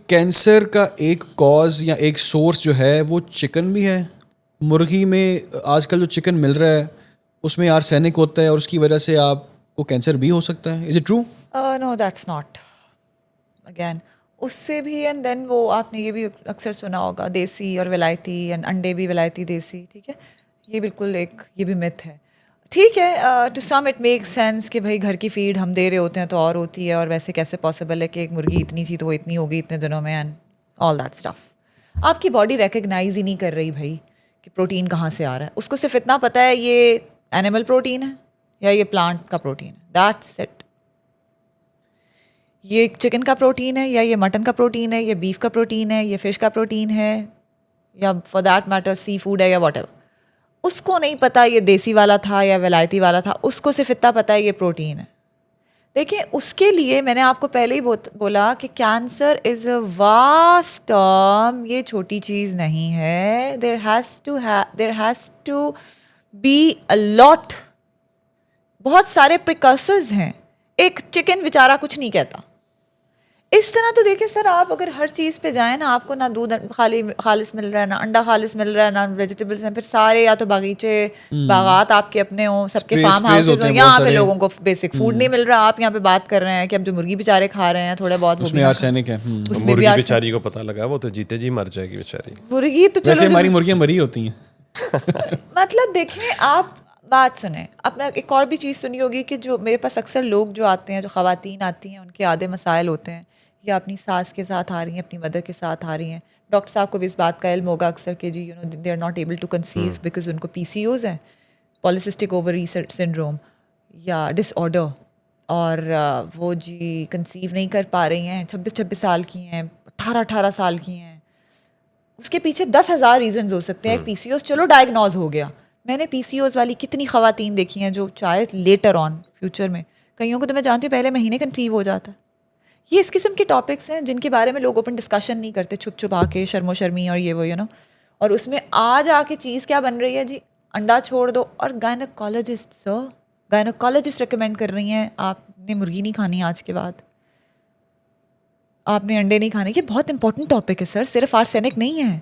Cancer का एक cause या एक सोर्स जो है वो चिकन भी है? मुर्गी में आजकल जो चिकन मिल रहा है उसमें आर्सेनिक होता है और उसकी वजह से आपको कैंसर भी हो सकता है। Is it true? No that's not again उससे भी एंड देन वो आपने ये भी अक्सर सुना होगा देसी और विलायती एंड अंडे भी विलायती देसी, ठीक है, ये बिल्कुल एक ये भी मिथ है। ठीक है, to sum it make sense कि भाई घर की फीड हम दे रहे होते हैं तो और होती है, और वैसे कैसे पॉसिबल है कि एक मुर्गी इतनी थी तो वो इतनी होगी इतने दिनों में एंड ऑल दैट स्टफ। आपकी बॉडी रिकग्नाइज ही नहीं कर रही भाई कि प्रोटीन कहाँ से आ रहा है, उसको सिर्फ इतना पता है ये एनिमल प्रोटीन है या ये प्लांट का प्रोटीन है, दैट्स इट। ये चिकन का प्रोटीन है या ये मटन का प्रोटीन है, ये बीफ का प्रोटीन है, ये फिश का प्रोटीन है, या for that matter sea food है या वॉट एवर, उसको नहीं पता ये देसी वाला था या विलायती वाला था, उसको सिर्फ इतना पता है ये प्रोटीन है। देखिए उसके लिए मैंने आपको पहले ही बोला कि cancer is a vast term, ये छोटी चीज़ नहीं है। There has to be a lot, बहुत सारे प्रिकर्सर्स हैं। एक चिकन बेचारा कुछ नहीं कहता। इस तरह तो देखिए सर, आप अगर हर चीज़ पे जाएं ना, आपको ना दूध खालिस मिल रहा है, ना अंडा खालिस मिल रहा है, ना वेजिटेबल्स हैं, फिर सारे या तो बागीचे बागात आपके अपने हों, सबके फार्म हाउसेज हों, यहाँ पे लोगों को बेसिक फूड नहीं मिल रहा। आप यहाँ पे बात कर रहे हैं कि अब जो मुर्गी बेचारे खा रहे हैं थोड़े बहुत, उसमें आर्सेनिक है। उसमें भी मुर्गी बेचारी को पता लगा वो तो जीते जी मर जाएगी बेचारी। मुर्गी तो वैसे चलो हमारी मुर्गियां मरी होती हैं। मतलब देखें आप बात सुने, आपने एक और भी चीज़ सुनी होगी कि जो मेरे पास अक्सर लोग जो आते हैं, जो ख़वातीन आती हैं, उनके आधे मसाइल होते हैं या अपनी सास के साथ आ रही हैं, अपनी मदर के साथ आ रही हैं। डॉक्टर साहब को भी इस बात का इल्म होगा अक्सर कि जी they are not able to conceive because उनको PCOS है, पॉलिसिस्टिक ओवरी सिंड्रोम या डिसऑर्डर, और वो जी कंसीव नहीं कर पा रही हैं, 26-26 साल की हैं, 18-18 साल की हैं। उसके पीछे 10,000 रीजंस हो सकते हैं। PCOS चलो डायग्नोज हो गया, मैंने PCOS वाली कितनी ख़वातीन देखी हैं जो चाहे लेटर ऑन फ्यूचर में, कईयों को तो मैं जानती हूँ पहले महीने कंसीव हो जाता है। ये इस किस्म के टॉपिक्स हैं जिनके बारे में लोग ओपन डिस्कशन नहीं करते, छुप छुपा के, शर्मो शर्मी और ये वो और उसमें आज आके चीज़ क्या बन रही है जी, अंडा छोड़ दो। और गायनोकोलॉजिस्ट रिकमेंड कर रही हैं आपने मुर्गी नहीं खानी आज के बाद, आपने अंडे नहीं खाने। ये बहुत इंपॉर्टेंट टॉपिक है सर, सिर्फ आर्सेनिक नहीं है।